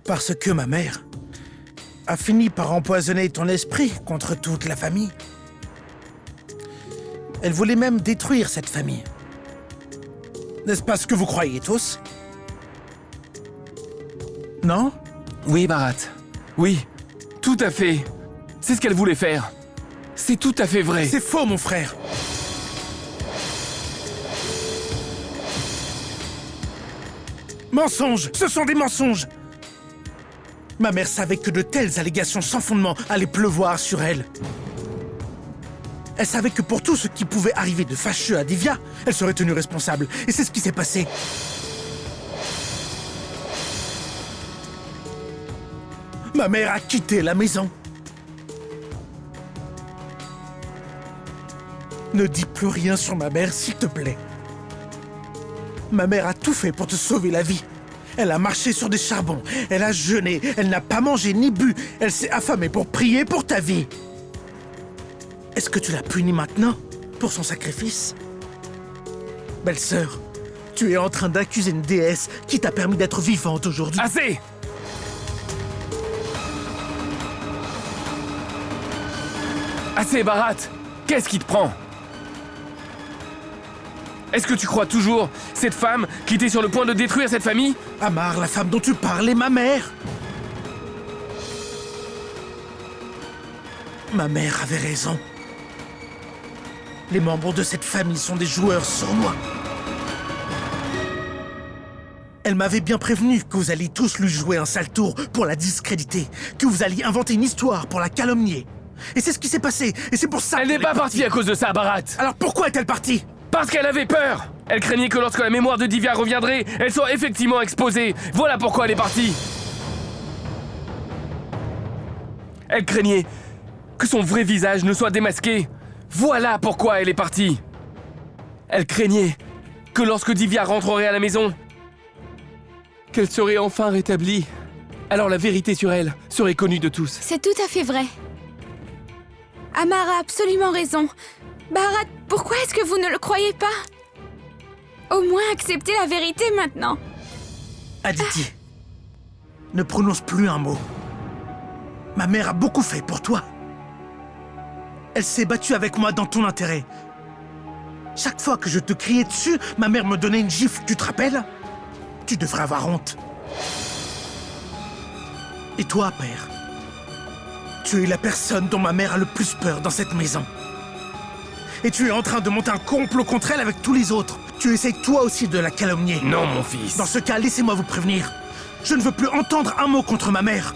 Parce que ma mère a fini par empoisonner ton esprit contre toute la famille. Elle voulait même détruire cette famille. N'est-ce pas ce que vous croyez tous? Non? Oui, Bharat. Oui, tout à fait. C'est ce qu'elle voulait faire. C'est tout à fait vrai. C'est faux, mon frère. Mensonges! Ce sont des mensonges! Ma mère savait que de telles allégations sans fondement allaient pleuvoir sur elle. Elle savait que pour tout ce qui pouvait arriver de fâcheux à Divya, elle serait tenue responsable. Et c'est ce qui s'est passé. Ma mère a quitté la maison. Ne dis plus rien sur ma mère, s'il te plaît. Ma mère a tout fait pour te sauver la vie. Elle a marché sur des charbons, elle a jeûné, elle n'a pas mangé ni bu, elle s'est affamée pour prier pour ta vie. Est-ce que tu l'as punie maintenant pour son sacrifice? Belle-sœur, tu es en train d'accuser une déesse qui t'a permis d'être vivante aujourd'hui. Assez! Assez, Bharat! Qu'est-ce qui te prend? Est-ce que tu crois toujours cette femme qui était sur le point de détruire cette famille? Amar, la femme dont tu parles est ma mère. Ma mère avait raison. Les membres de cette famille sont des joueurs sournois. Elle m'avait bien prévenu que vous alliez tous lui jouer un sale tour pour la discréditer, que vous alliez inventer une histoire pour la calomnier. Et c'est ce qui s'est passé, et c'est pour ça Elle n'est pas partie à cause de ça, Bharat! Alors pourquoi est-elle partie? Parce qu'elle avait peur! Elle craignait que lorsque la mémoire de Divya reviendrait, elle soit effectivement exposée. Voilà pourquoi elle est partie. Elle craignait que son vrai visage ne soit démasqué. Voilà pourquoi elle est partie. Elle craignait que lorsque Divya rentrerait à la maison, qu'elle serait enfin rétablie. Alors la vérité sur elle serait connue de tous. C'est tout à fait vrai. Amar a absolument raison. Bharat, pourquoi est-ce que vous ne le croyez pas? Au moins acceptez la vérité maintenant. Aditi, ne prononce plus un mot. Ma mère a beaucoup fait pour toi. Elle s'est battue avec moi dans ton intérêt. Chaque fois que je te criais dessus, ma mère me donnait une gifle, tu te rappelles? Tu devrais avoir honte. Et toi, père? Tu es la personne dont ma mère a le plus peur dans cette maison. Et tu es en train de monter un complot contre elle avec tous les autres. Tu essayes toi aussi de la calomnier. Non, mon fils. Dans ce cas, laissez-moi vous prévenir. Je ne veux plus entendre un mot contre ma mère.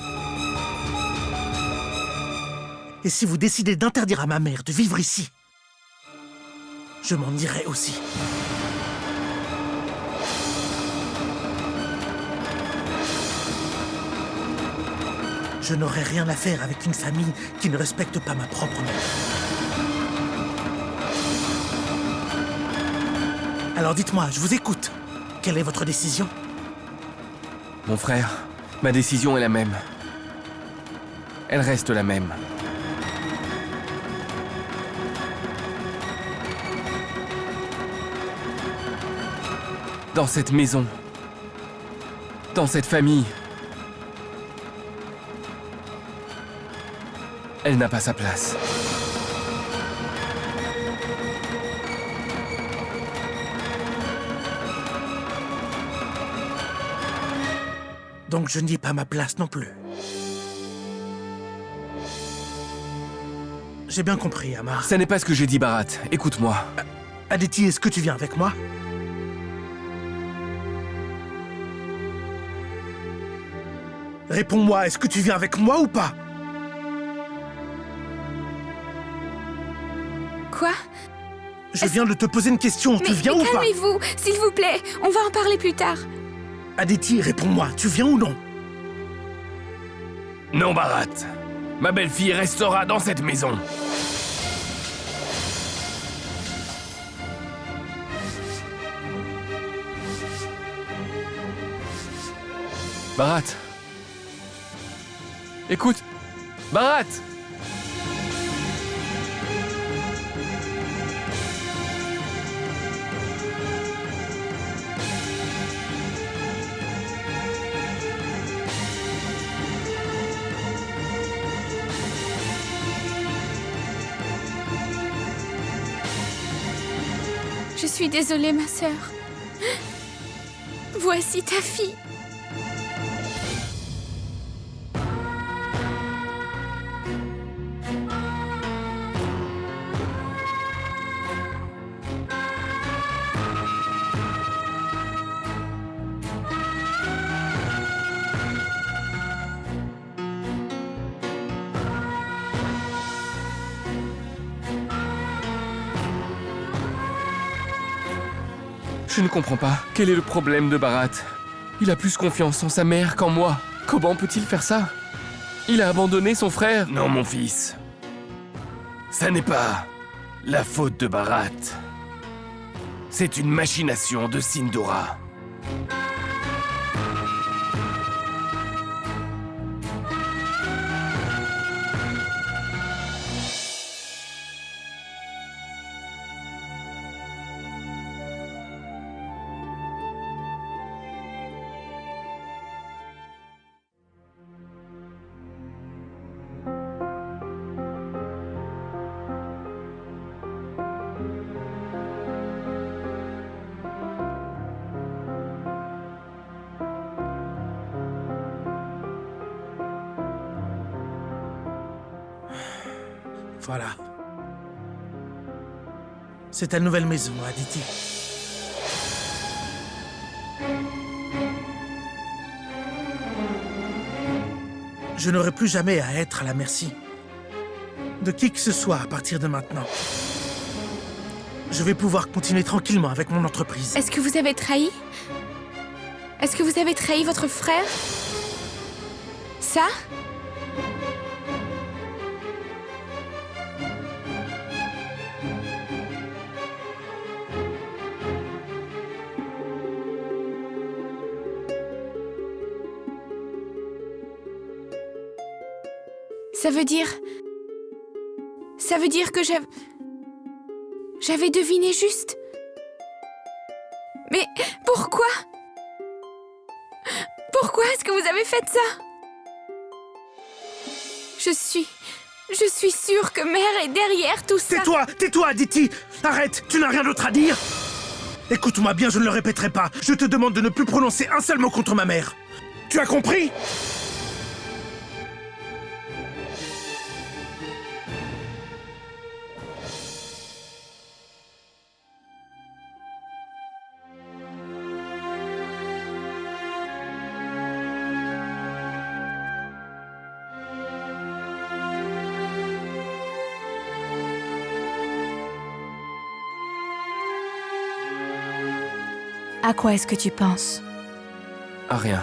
Et si vous décidez d'interdire à ma mère de vivre ici, je m'en irai aussi. Je n'aurai rien à faire avec une famille qui ne respecte pas ma propre mère. Alors dites-moi, je vous écoute. Quelle est votre décision? Mon frère, ma décision est la même. Elle reste la même. Dans cette maison, dans cette famille, elle n'a pas sa place. Donc je n'y ai pas ma place non plus. J'ai bien compris, Amar. Ça n'est pas ce que j'ai dit, Bharat. Écoute-moi. Aditi, est-ce que tu viens avec moi? Réponds-moi, est-ce que tu viens avec moi ou pas? Quoi? Je viens de te poser une question, tu viens ou pas? Calmez-vous, s'il vous plaît. On va en parler plus tard. Aditi, réponds-moi, tu viens ou non? Non, Bharat. Ma belle-fille restera dans cette maison. Bharat. Écoute. Bharat. Je suis désolée, ma sœur. Voici ta fille. Je ne comprends pas. Quel est le problème de Bharat? Il a plus confiance en sa mère qu'en moi. Comment peut-il faire ça? Il a abandonné son frère. Non, mon fils. Ça n'est pas la faute de Bharat. C'est une machination de Sindhura. Voilà. C'est ta nouvelle maison, Aditi. Je n'aurai plus jamais à être à la merci de qui que ce soit à partir de maintenant. Je vais pouvoir continuer tranquillement avec mon entreprise. Est-ce que vous avez trahi? Est-ce que vous avez trahi votre frère? Ça? Ça veut dire que j'avais deviné juste. Mais pourquoi? Pourquoi est-ce que vous avez fait ça? Je suis sûre que mère est derrière tout ça. Tais-toi, Aditi! Arrête, tu n'as rien d'autre à dire? Écoute-moi bien, je ne le répéterai pas. Je te demande de ne plus prononcer un seul mot contre ma mère. Tu as compris? À quoi est-ce que tu penses? À rien.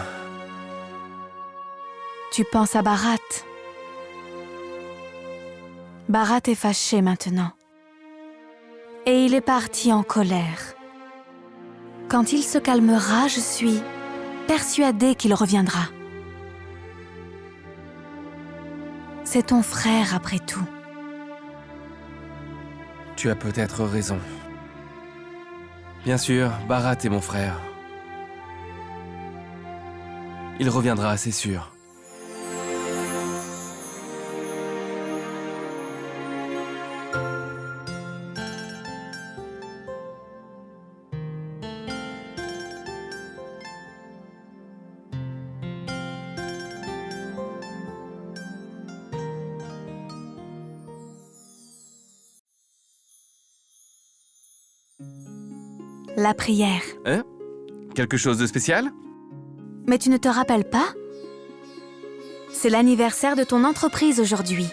Tu penses à Bharat. Bharat est fâché maintenant. Et il est parti en colère. Quand il se calmera, je suis persuadée qu'il reviendra. C'est ton frère après tout. Tu as peut-être raison. Bien sûr, Bharat est mon frère. Il reviendra, c'est sûr. La prière. Hein? Quelque chose de spécial? Mais tu ne te rappelles pas? C'est l'anniversaire de ton entreprise aujourd'hui.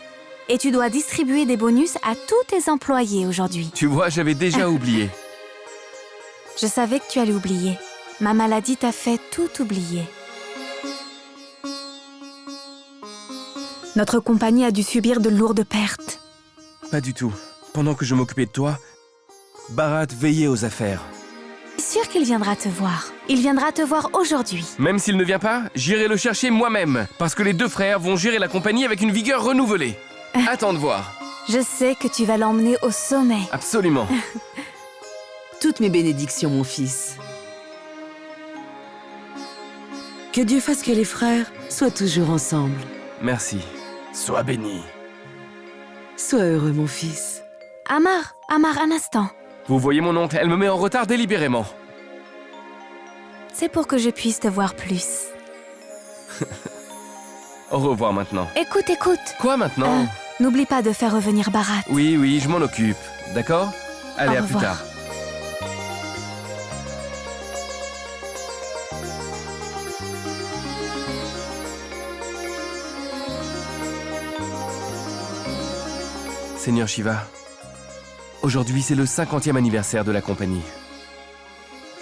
Et tu dois distribuer des bonus à tous tes employés aujourd'hui. Tu vois, j'avais déjà oublié. Je savais que tu allais oublier. Ma maladie t'a fait tout oublier. Notre compagnie a dû subir de lourdes pertes. Pas du tout. Pendant que je m'occupais de toi, Bharat veillait aux affaires. Je suis sûre qu'il viendra te voir. Il viendra te voir aujourd'hui. Même s'il ne vient pas, j'irai le chercher moi-même. Parce que les deux frères vont gérer la compagnie avec une vigueur renouvelée. Attends de voir. Je sais que tu vas l'emmener au sommet. Absolument. Toutes mes bénédictions, mon fils. Que Dieu fasse que les frères soient toujours ensemble. Merci. Sois béni. Sois heureux, mon fils. Amar, un instant. Vous voyez mon oncle, elle me met en retard délibérément. C'est pour que je puisse te voir plus. Au revoir maintenant. Écoute, écoute. Quoi maintenant? N'oublie pas de faire revenir Bharat. Oui, oui, je m'en occupe. D'accord? Allez, Au à plus revoir. tard. Seigneur Shiva, aujourd'hui c'est le 50e anniversaire de la compagnie.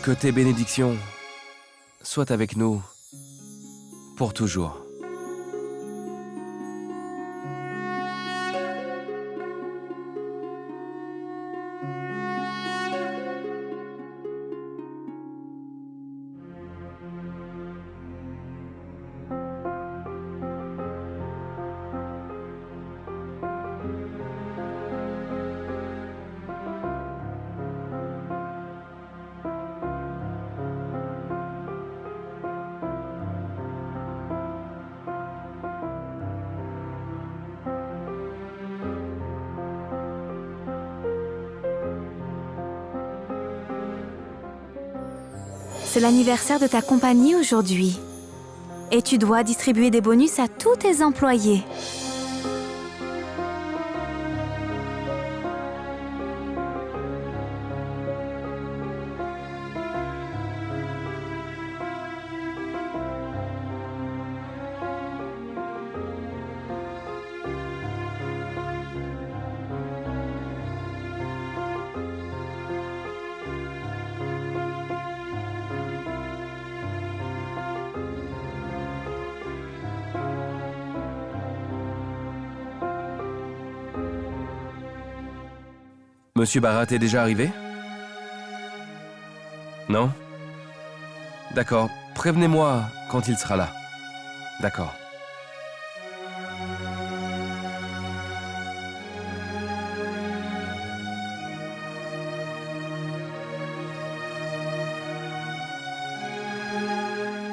Que tes bénédictions soient avec nous pour toujours. C'est l'anniversaire de ta compagnie aujourd'hui. Et tu dois distribuer des bonus à tous tes employés. Monsieur Bharat est déjà arrivé? Non? D'accord, prévenez-moi quand il sera là. D'accord.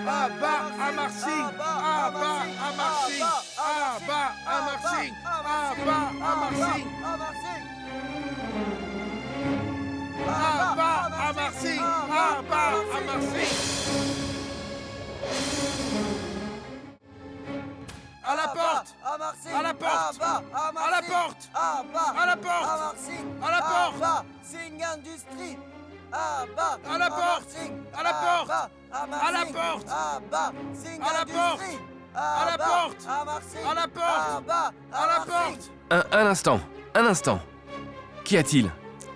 Abba Amar Singh, Abba Amar Singh, Abba Amar Singh, Abba Amar Singh, Abba Amar Singh, Abba Amar Singh. À la porte! À la porte! À la porte! À la porte! À la porte! Singh Industries. À la porte! À la porte! À la porte! À la porte! À la porte! À la porte! À la porte! Un instant. Qu'y a-t-il?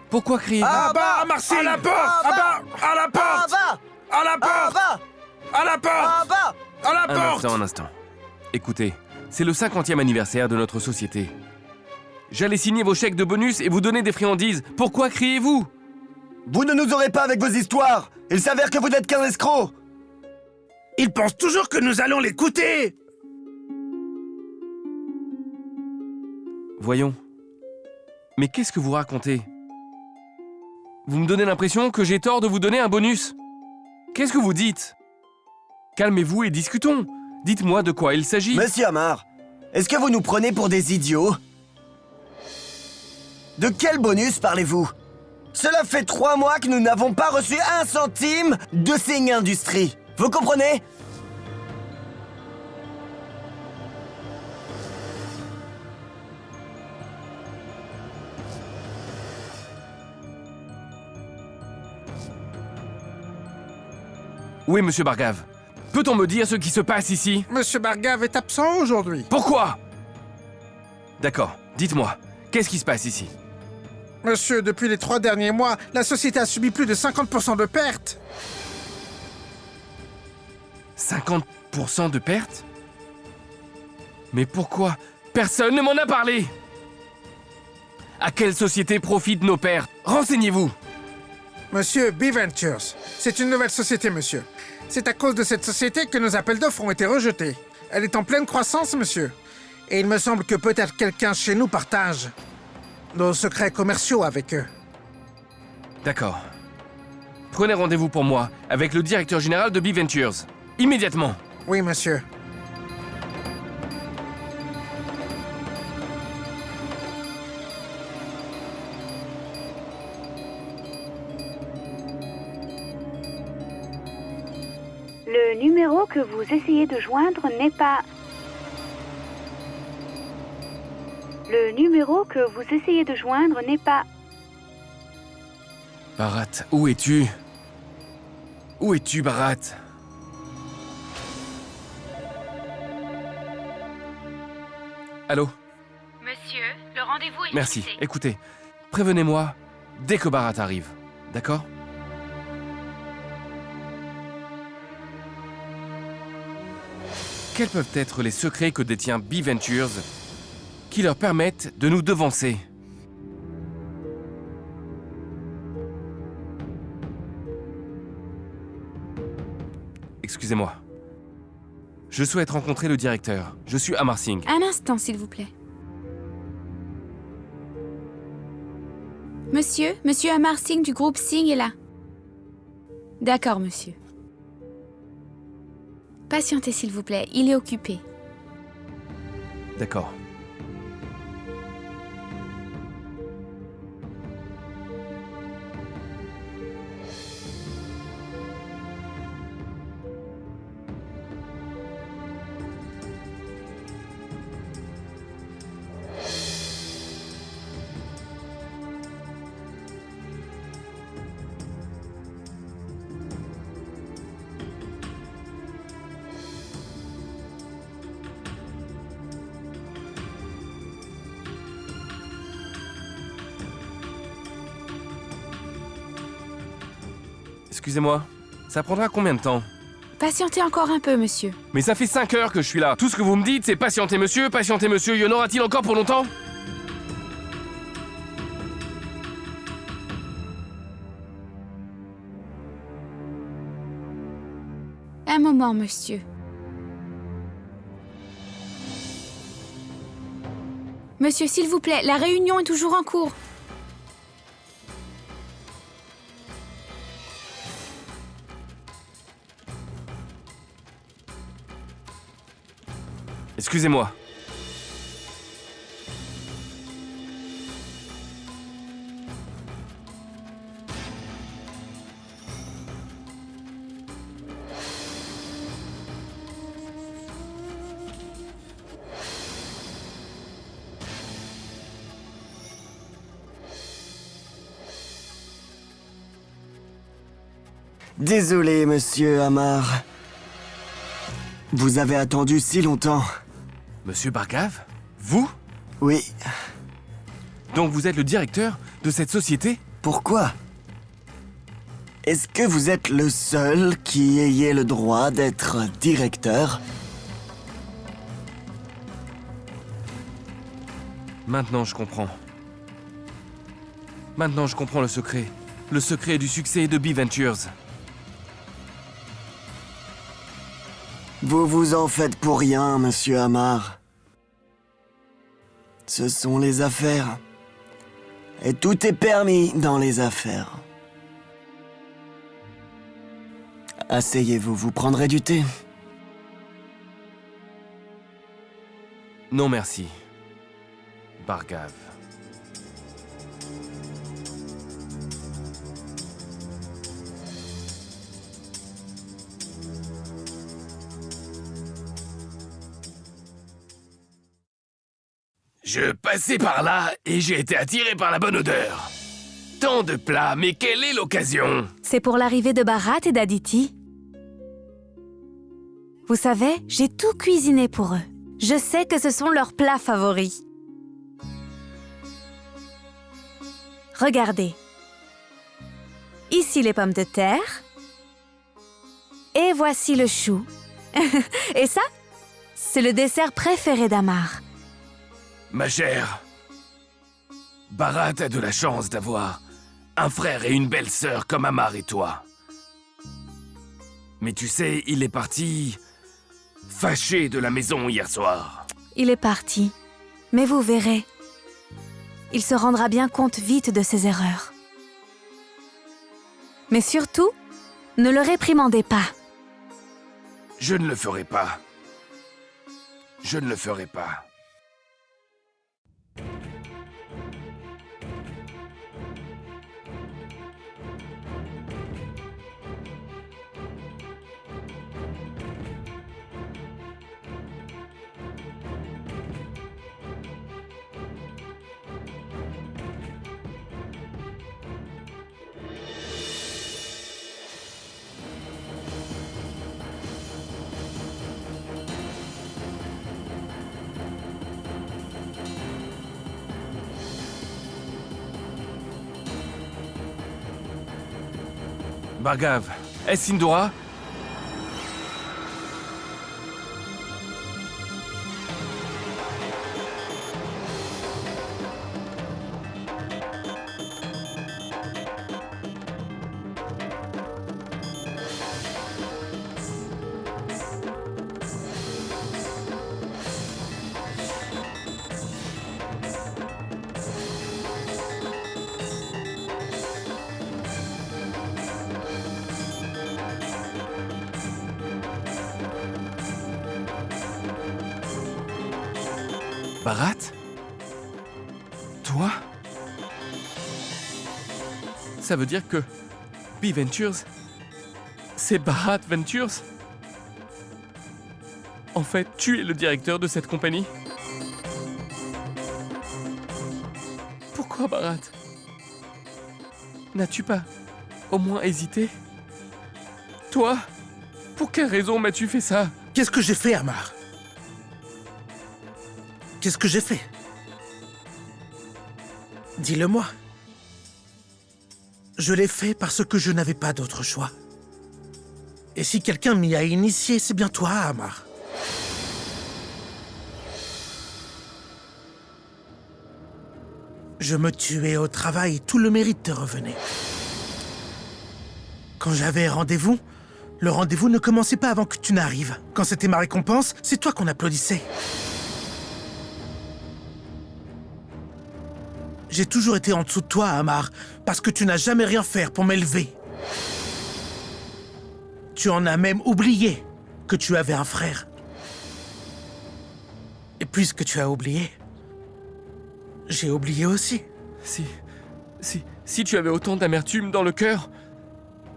Pourquoi crier? Abba Amar Singh! À la porte! Abba! À la porte! À la porte! À la porte! À la porte! Un instant. Écoutez, c'est le 50e anniversaire de notre société. J'allais signer vos chèques de bonus et vous donner des friandises. Pourquoi criez-vous? Vous ne nous aurez pas avec vos histoires. Il s'avère que vous n'êtes qu'un escroc. Ils pensent toujours que nous allons l'écouter! Voyons. Mais qu'est-ce que vous racontez? Vous me donnez l'impression que j'ai tort de vous donner un bonus. Qu'est-ce que vous dites? Calmez-vous et discutons. Dites-moi de quoi il s'agit. Monsieur Amar, est-ce que vous nous prenez pour des idiots? De quel bonus parlez-vous? Cela fait 3 mois que nous n'avons pas reçu 1 centime de Singh Industries. Vous comprenez? Où est Monsieur Bhargav? Peut-on me dire ce qui se passe ici? Monsieur Bhargav est absent aujourd'hui. Pourquoi? D'accord, dites-moi, qu'est-ce qui se passe ici? Monsieur, depuis les 3 derniers mois, la société a subi plus de 50% de pertes. 50% de pertes? Mais pourquoi? Personne ne m'en a parlé! À quelle société profitent nos pertes? Renseignez-vous! Monsieur, B-Ventures, c'est une nouvelle société, monsieur. C'est à cause de cette société que nos appels d'offres ont été rejetés. Elle est en pleine croissance, monsieur. Et il me semble que peut-être quelqu'un chez nous partage nos secrets commerciaux avec eux. D'accord. Prenez rendez-vous pour moi avec le directeur général de B-Ventures. Immédiatement. Oui, monsieur. Le numéro que vous essayez de joindre n'est pas... Le numéro que vous essayez de joindre n'est pas... Bharat, où es-tu? Où es-tu, Bharat? Allô? Monsieur, le rendez-vous est Merci. fixé. Écoutez, prévenez-moi dès que Bharat arrive. D'accord? Quels peuvent être les secrets que détient Bee Ventures qui leur permettent de nous devancer? Excusez-moi. Je souhaite rencontrer le directeur. Je suis Amar Singh. Un instant, s'il vous plaît. Monsieur Amar Singh du groupe Singh est là. D'accord, monsieur. Patientez, s'il vous plaît, il est occupé. D'accord. Excusez-moi, ça prendra combien de temps? Patientez encore un peu, monsieur. Mais ça fait 5 heures que je suis là. Tout ce que vous me dites, c'est patientez monsieur, y en aura-t-il encore pour longtemps? Un moment, monsieur. Monsieur, s'il vous plaît, la réunion est toujours en cours. Excusez-moi. Désolé, monsieur Amar. Vous avez attendu si longtemps. Monsieur Bhargav? Vous? Oui, Donc vous êtes le directeur de cette société? pourquoi? Est-ce que vous êtes le seul qui ayez le droit d'être directeur? Maintenant je comprends. Maintenant je comprends le secret. Le secret du succès de Bee Ventures. Vous vous en faites pour rien, monsieur Amar. Ce sont les affaires. Et tout est permis dans les affaires. Asseyez-vous, vous prendrez du thé. Non merci. Bhargav. Je passais par là et j'ai été attiré par la bonne odeur. Tant de plats, mais quelle est l'occasion? C'est pour l'arrivée de Bharat et d'Aditi. Vous savez, j'ai tout cuisiné pour eux. Je sais que ce sont leurs plats favoris. Regardez. Ici les pommes de terre. Et voici le chou. Et ça, c'est le dessert préféré d'Amar. Ma chère, Bharat a de la chance d'avoir un frère et une belle-sœur comme Amar et toi. Mais tu sais, il est parti fâché de la maison hier soir. Il est parti. Mais vous verrez. Il se rendra bien compte vite de ses erreurs. Mais surtout, ne le réprimandez pas. Je ne le ferai pas. Je ne le ferai pas. Bhargav, est-ce Sindora? Bharat? Toi? Ça veut dire que B Ventures, c'est Bharat Ventures? En fait, tu es le directeur de cette compagnie? Pourquoi, Bharat? N'as-tu pas au moins hésité? Toi? Pour quelle raison m'as-tu fait ça? Qu'est-ce que j'ai fait, Amar? Qu'est-ce que j'ai fait? Dis-le-moi. Je l'ai fait parce que je n'avais pas d'autre choix. Et si quelqu'un m'y a initié, c'est bien toi, Amar. Je me tuais au travail, tout le mérite te revenait. Quand j'avais rendez-vous, le rendez-vous ne commençait pas avant que tu n'arrives. Quand c'était ma récompense, c'est toi qu'on applaudissait. J'ai toujours été en dessous de toi, Amar, parce que tu n'as jamais rien fait pour m'élever. Tu en as même oublié que tu avais un frère. Et puisque tu as oublié, j'ai oublié aussi. Si tu avais autant d'amertume dans le cœur,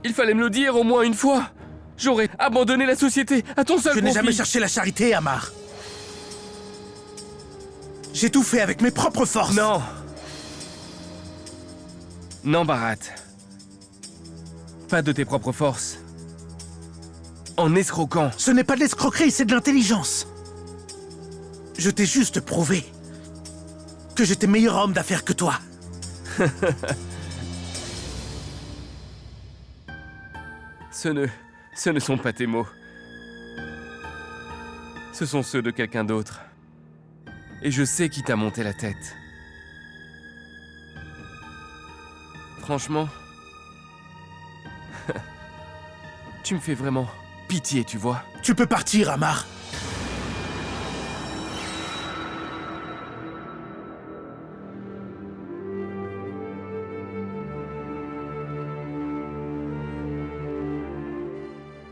il fallait me le dire au moins une fois. J'aurais abandonné la société à ton seul Je n'ai profit. jamais cherché la charité, Amar. J'ai tout fait avec mes propres forces. Non. Non, Bharat. Pas de tes propres forces. En escroquant. Ce n'est pas de l'escroquerie, c'est de l'intelligence. Je t'ai juste prouvé que j'étais meilleur homme d'affaires que toi. Ce ne sont pas tes mots. Ce sont ceux de quelqu'un d'autre. Et je sais qui t'a monté la tête. Franchement, tu me fais vraiment pitié, tu vois. Tu peux partir, Amar.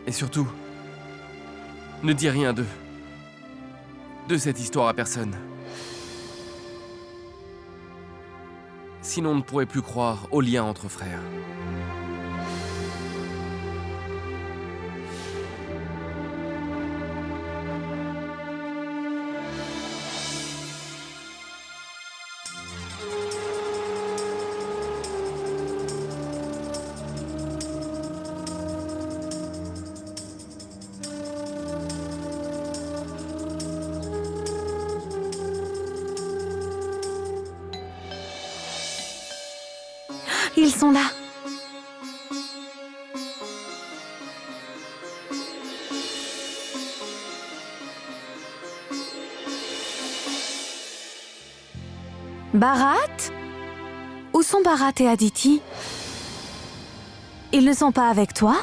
Et surtout, ne dis rien de cette histoire à personne. Sinon, on ne pourrait plus croire au lien entre frères. Ils sont là. Bharat? Où sont Bharat et Aditi? Ils ne sont pas avec toi?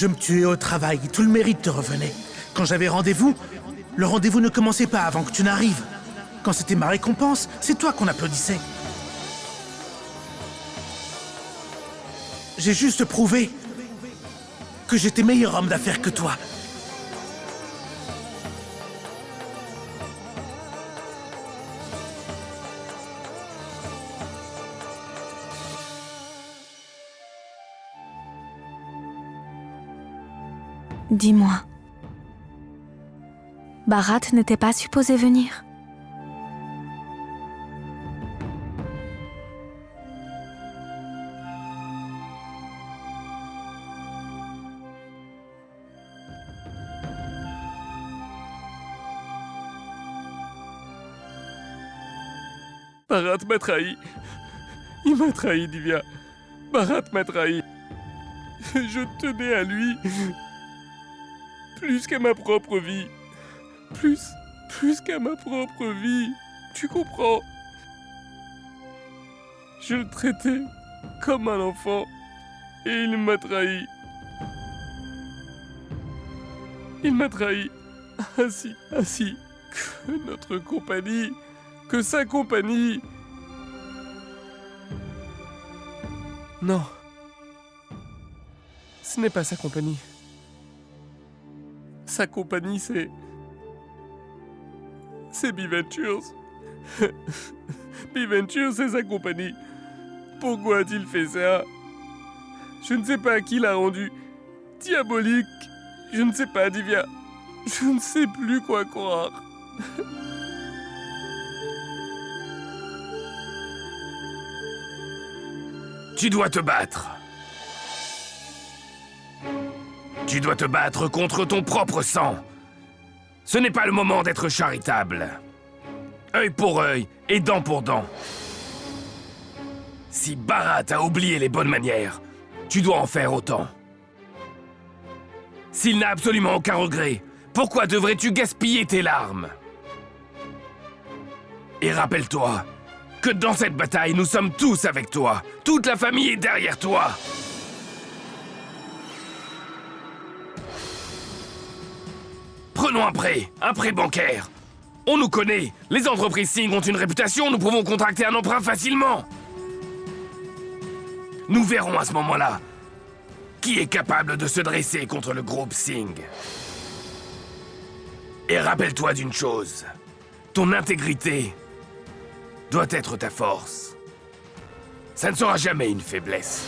Je me tuais au travail, tout le mérite te revenait. Quand j'avais rendez-vous, le rendez-vous ne commençait pas avant que tu n'arrives. Quand c'était ma récompense, c'est toi qu'on applaudissait. J'ai juste prouvé que j'étais meilleur homme d'affaires que toi. Dis-moi, Bharat n'était pas supposé venir? Bharat m'a trahi. Il m'a trahi, Divya. Bharat m'a trahi. Je tenais à lui plus qu'à ma propre vie. Plus qu'à ma propre vie. Tu comprends? Je le traitais comme un enfant et il m'a trahi. Il m'a trahi ainsi que notre compagnie, que sa compagnie. Non. Ce n'est pas sa compagnie. Sa compagnie, c'est B-Ventures. B-Ventures, c'est sa compagnie. Pourquoi a-t-il fait ça? Je ne sais pas à qui l'a rendu. Diabolique. Je ne sais pas, Divya. Je ne sais plus quoi croire. Tu dois te battre. Tu dois te battre contre ton propre sang. Ce n'est pas le moment d'être charitable. Œil pour œil et dent pour dent. Si Bharat a oublié les bonnes manières, tu dois en faire autant. S'il n'a absolument aucun regret, pourquoi devrais-tu gaspiller tes larmes? Et rappelle-toi que dans cette bataille, nous sommes tous avec toi. Toute la famille est derrière toi. Prenons un prêt bancaire. On nous connaît, les entreprises Singh ont une réputation, nous pouvons contracter un emprunt facilement. Nous verrons à ce moment-là qui est capable de se dresser contre le groupe Singh. Et rappelle-toi d'une chose, ton intégrité doit être ta force. Ça ne sera jamais une faiblesse.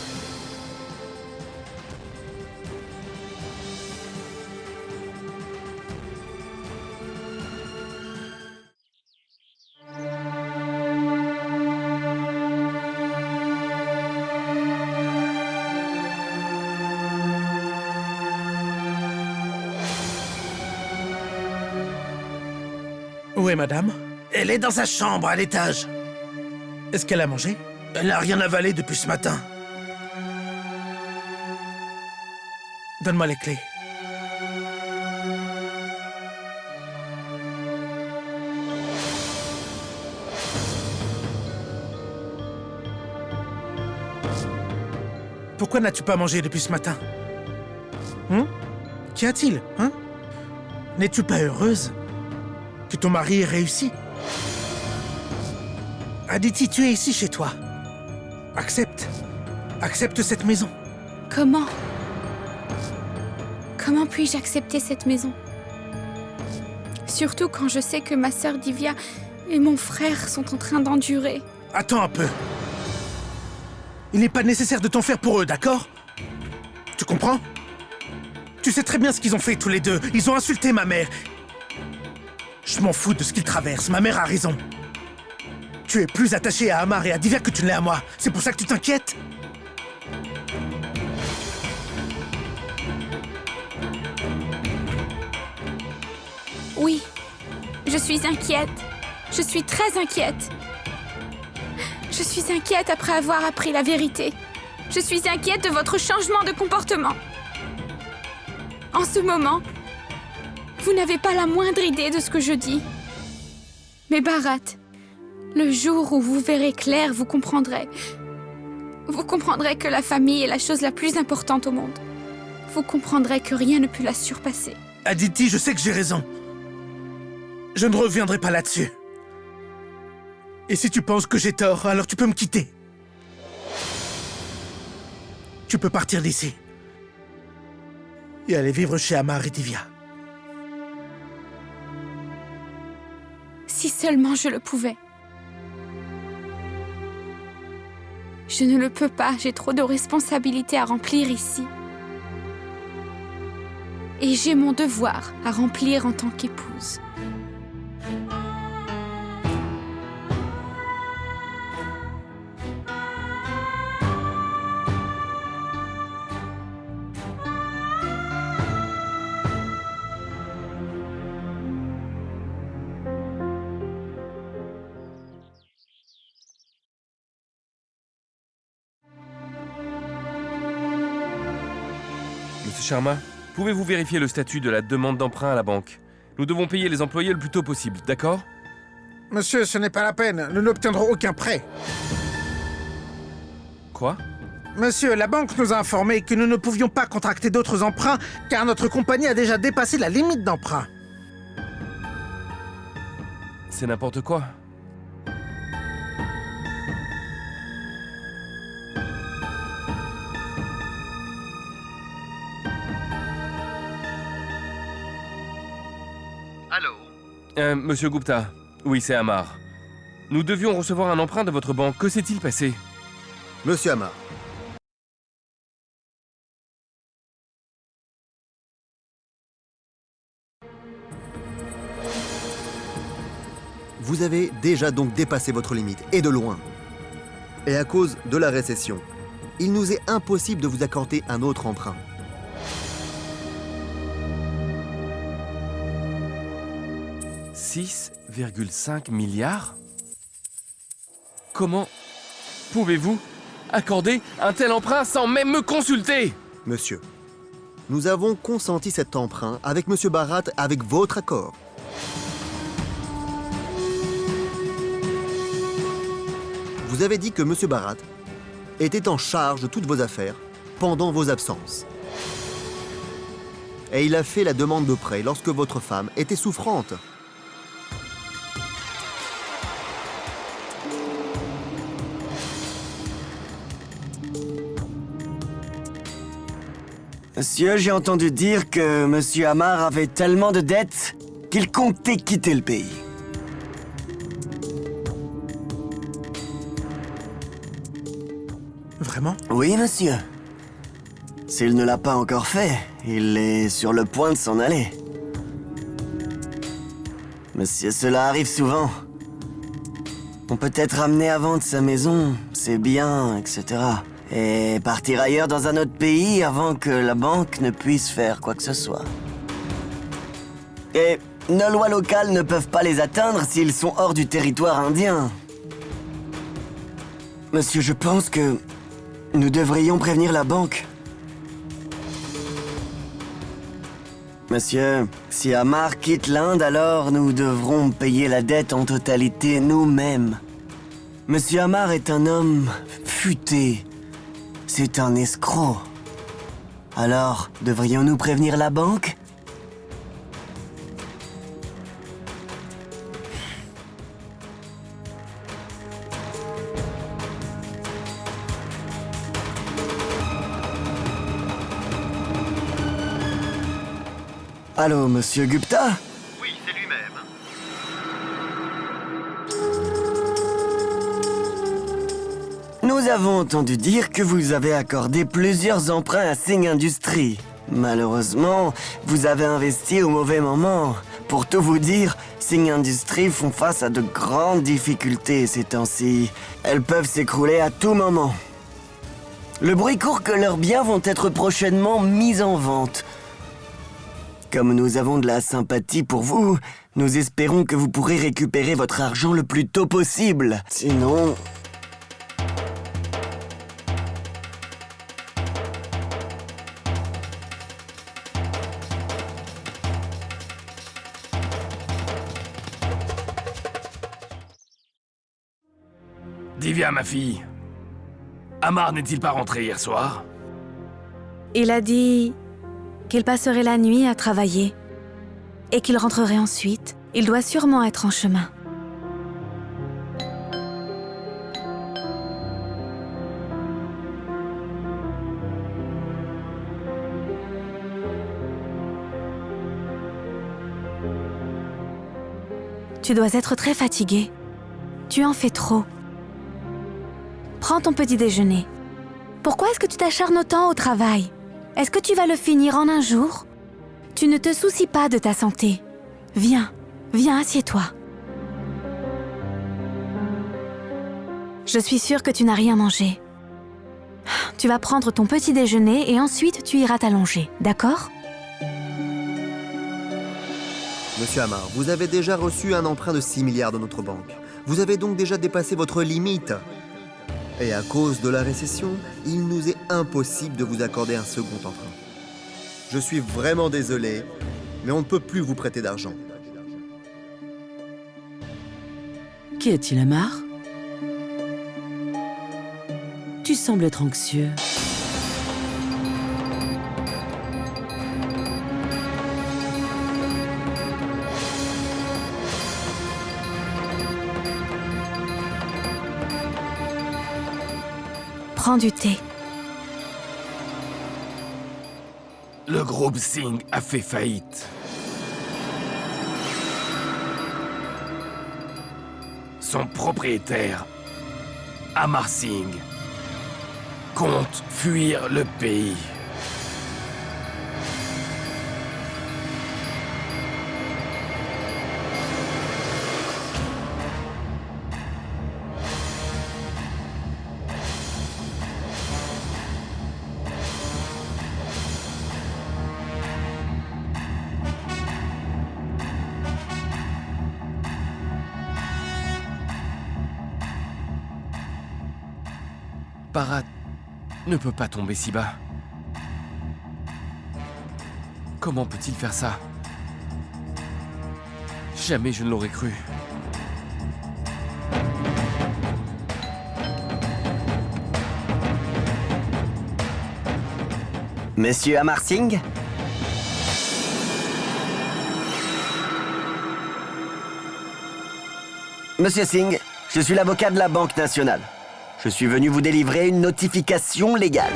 Où est madame? Elle est dans sa chambre, à l'étage. Est-ce qu'elle a mangé? Elle n'a rien avalé depuis ce matin. Donne-moi les clés. Pourquoi n'as-tu pas mangé depuis ce matin? Qu'y a-t-il, hein? N'es-tu pas heureuse que ton mari ait réussi? Aditi, tu es ici chez toi. Accepte. Accepte cette maison. Comment puis-je accepter cette maison? Surtout quand je sais que ma sœur Divya et mon frère sont en train d'endurer. Attends un peu. Il n'est pas nécessaire de t'en faire pour eux, d'accord? Tu comprends? Tu sais très bien ce qu'ils ont fait tous les deux. Ils ont insulté ma mère. Je m'en fous de ce qu'ils traversent. Ma mère a raison. Tu es plus attaché à Amar et à Divya que tu ne l'es à moi. C'est pour ça que tu t'inquiètes? Oui, je suis inquiète. Je suis très inquiète. Je suis inquiète après avoir appris la vérité. Je suis inquiète de votre changement de comportement. En ce moment, vous n'avez pas la moindre idée de ce que je dis. Mais Bharat, le jour où vous verrez clair, vous comprendrez. Vous comprendrez que la famille est la chose la plus importante au monde. vous comprendrez que rien ne peut la surpasser. Aditi, je sais que j'ai raison. Je ne reviendrai pas là-dessus. Et si tu penses que j'ai tort, alors tu peux me quitter. Tu peux partir d'ici. Et aller vivre chez Amar et Divya. Si seulement je le pouvais. Je ne le peux pas, j'ai trop de responsabilités à remplir ici. Et j'ai mon devoir à remplir en tant qu'épouse. Monsieur Sharma, pouvez-vous vérifier le statut de la demande d'emprunt à la banque? Nous devons payer les employés le plus tôt possible, d'accord? Monsieur, ce n'est pas la peine. Nous n'obtiendrons aucun prêt. Quoi? Monsieur, la banque nous a informé que nous ne pouvions pas contracter d'autres emprunts car notre compagnie a déjà dépassé la limite d'emprunt. C'est n'importe quoi. Allô? Monsieur Gupta, oui, c'est Amar. Nous devions recevoir un emprunt de votre banque. Que s'est-il passé? Monsieur Amar. Vous avez déjà donc dépassé votre limite, et de loin. Et à cause de la récession, il nous est impossible de vous accorder un autre emprunt. « 6,5 milliards? Comment pouvez-vous accorder un tel emprunt sans même me consulter? Monsieur, nous avons consenti cet emprunt avec Monsieur Bharat avec votre accord. Vous avez dit que Monsieur Bharat était en charge de toutes vos affaires pendant vos absences. Et il a fait la demande de prêt lorsque votre femme était souffrante. Monsieur, j'ai entendu dire que Monsieur Amar avait tellement de dettes qu'il comptait quitter le pays. Vraiment? Oui, monsieur. S'il ne l'a pas encore fait, il est sur le point de s'en aller. Monsieur, cela arrive souvent. On peut être amené à vendre sa maison, ses biens, etc. Et partir ailleurs dans un autre pays avant que la banque ne puisse faire quoi que ce soit. Et nos lois locales ne peuvent pas les atteindre s'ils sont hors du territoire indien. Monsieur, je pense que nous devrions prévenir la banque. Monsieur, si Amar quitte l'Inde, alors nous devrons payer la dette en totalité nous-mêmes. Monsieur Amar est un homme futé. C'est un escroc. Alors, devrions-nous prévenir la banque? Allô, Monsieur Gupta? Oui, c'est lui-même. Nous avons entendu dire que vous avez accordé plusieurs emprunts à Singh Industries. Malheureusement, vous avez investi au mauvais moment. Pour tout vous dire, Singh Industries font face à de grandes difficultés ces temps-ci. Elles peuvent s'écrouler à tout moment. Le bruit court que leurs biens vont être prochainement mis en vente. Comme nous avons de la sympathie pour vous, nous espérons que vous pourrez récupérer votre argent le plus tôt possible. Sinon... Divya, ma fille. Amar n'est-il pas rentré hier soir? Il a dit qu'il passerait la nuit à travailler et qu'il rentrerait ensuite. Il doit sûrement être en chemin. Tu dois être très fatigué. Tu en fais trop. Prends ton petit déjeuner. Pourquoi est-ce que tu t'acharnes autant au travail? Est-ce que tu vas le finir en un jour? Tu ne te soucies pas de ta santé. Viens, assieds-toi. Je suis sûre que tu n'as rien mangé. Tu vas prendre ton petit déjeuner et ensuite tu iras t'allonger, d'accord? Monsieur Amar, vous avez déjà reçu un emprunt de 6 milliards de notre banque. Vous avez donc déjà dépassé votre limite. Et à cause de la récession, il nous est impossible de vous accorder un second emprunt. Je suis vraiment désolé, mais on ne peut plus vous prêter d'argent. Qu'y a-t-il, Amar? Tu sembles être anxieux. Prends du thé. Le groupe Singh a fait faillite. Son propriétaire, Amar Singh, compte fuir le pays. Bharat ne peut pas tomber si bas. Comment peut-il faire ça? Jamais je ne l'aurais cru. Monsieur Amar Singh? Monsieur Singh, je suis l'avocat de la Banque nationale. Je suis venu vous délivrer une notification légale.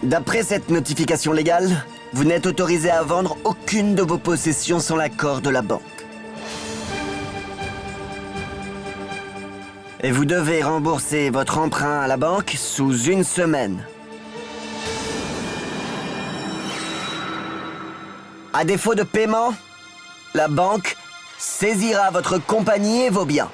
D'après cette notification légale, vous n'êtes autorisé à vendre aucune de vos possessions sans l'accord de la banque. Et vous devez rembourser votre emprunt à la banque sous 1 semaine. À défaut de paiement, la banque saisira votre compagnie et vos biens.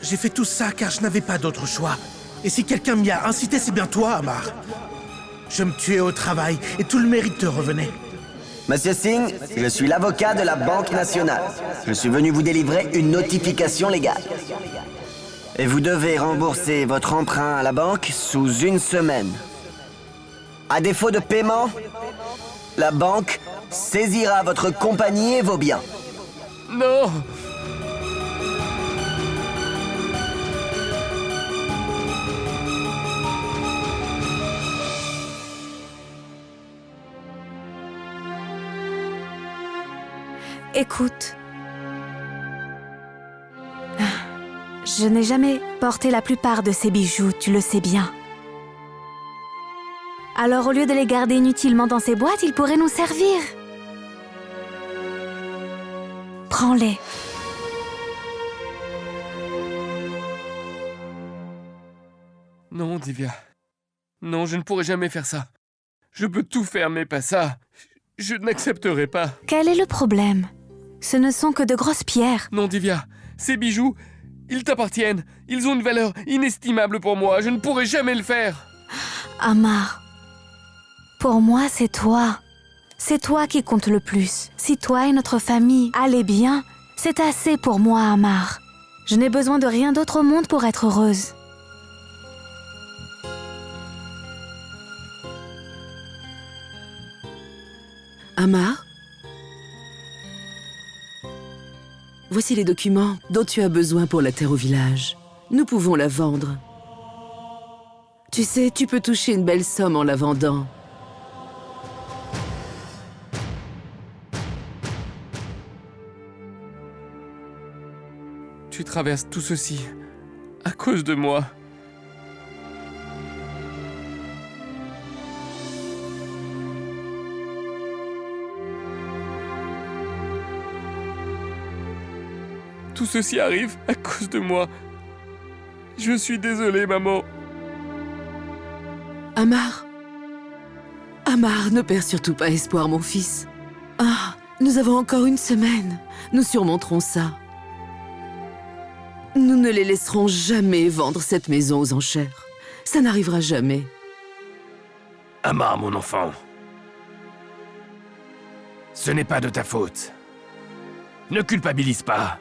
J'ai fait tout ça car je n'avais pas d'autre choix. Et si quelqu'un m'y a incité, c'est bien toi, Amar. Je me tuais au travail et tout le mérite te revenait. Monsieur Singh, je suis l'avocat de la Banque nationale. Je suis venu vous délivrer une notification légale. Et vous devez rembourser votre emprunt à la banque sous 1 semaine. À défaut de paiement, la banque saisira votre compagnie et vos biens. Non! Écoute, je n'ai jamais porté la plupart de ces bijoux, tu le sais bien. Alors au lieu de les garder inutilement dans ces boîtes, ils pourraient nous servir. Prends-les. Non, Divya. Non, je ne pourrai jamais faire ça. Je peux tout faire, mais pas ça. Je n'accepterai pas. Quel est le problème? Ce ne sont que de grosses pierres. Non, Divya, ces bijoux, ils t'appartiennent. Ils ont une valeur inestimable pour moi. Je ne pourrai jamais le faire. Amar, pour moi, c'est toi. C'est toi qui compte le plus. Si toi et notre famille allez bien, c'est assez pour moi, Amar. Je n'ai besoin de rien d'autre au monde pour être heureuse. Amar? Voici les documents dont tu as besoin pour la terre au village. Nous pouvons la vendre. Tu sais, tu peux toucher une belle somme en la vendant. Tu traverses tout ceci à cause de moi. Tout ceci arrive à cause de moi. Je suis désolé, maman. Amar? Amar, ne perds surtout pas espoir, mon fils. Ah, nous avons encore une semaine. Nous surmonterons ça. Nous ne les laisserons jamais vendre cette maison aux enchères. Ça n'arrivera jamais. Amar, mon enfant. Ce n'est pas de ta faute. Ne culpabilise pas.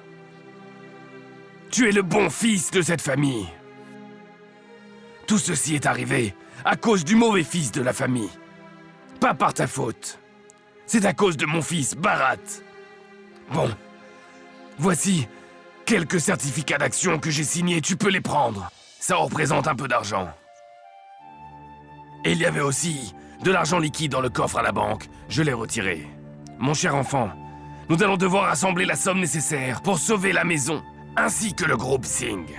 Tu es le bon fils de cette famille. Tout ceci est arrivé à cause du mauvais fils de la famille. Pas par ta faute. C'est à cause de mon fils, Bharat. Bon. Voici quelques certificats d'action que j'ai signés, tu peux les prendre. Ça représente un peu d'argent. Et il y avait aussi de l'argent liquide dans le coffre à la banque. Je l'ai retiré. Mon cher enfant, nous allons devoir rassembler la somme nécessaire pour sauver la maison, ainsi que le groupe Singh.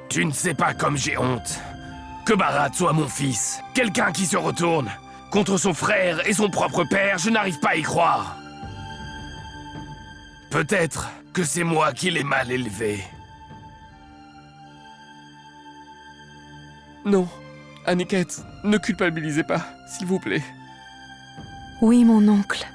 Tu ne sais pas comme j'ai honte que Bharat soit mon fils. Quelqu'un qui se retourne contre son frère et son propre père, je n'arrive pas à y croire. Peut-être que c'est moi qui l'ai mal élevé. Non, Aniket, ne culpabilisez pas, s'il vous plaît. Oui, mon oncle.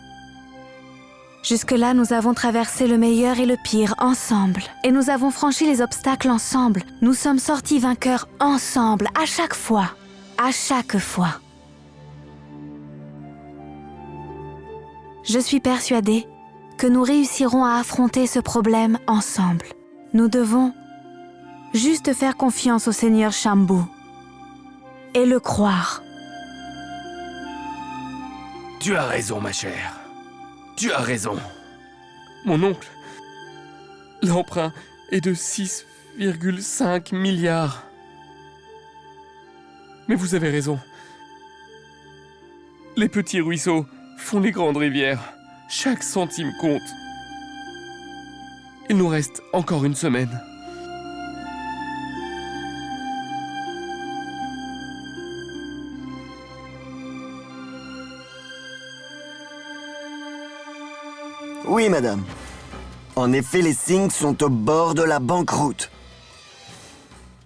Jusque-là, nous avons traversé le meilleur et le pire ensemble. Et nous avons franchi les obstacles ensemble. Nous sommes sortis vainqueurs ensemble, à chaque fois. À chaque fois. Je suis persuadée que nous réussirons à affronter ce problème ensemble. Nous devons juste faire confiance au Seigneur Shambhu et le croire. Tu as raison, ma chère. Tu as raison. Mon oncle, l'emprunt est de 6,5 milliards. Mais vous avez raison. Les petits ruisseaux font les grandes rivières. Chaque centime compte. Il nous reste encore une semaine. Oui, madame. En effet, les Singh sont au bord de la banqueroute.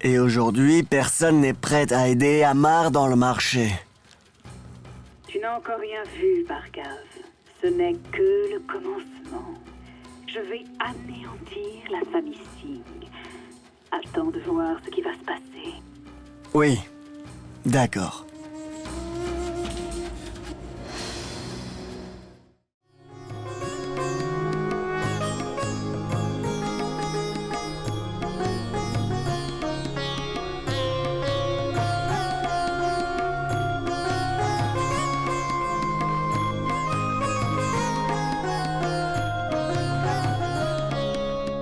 Et aujourd'hui, personne n'est prêt à aider Amar dans le marché. Tu n'as encore rien vu, Bhargav. Ce n'est que le commencement. Je vais anéantir la famille Singh. Attends de voir ce qui va se passer. Oui, d'accord.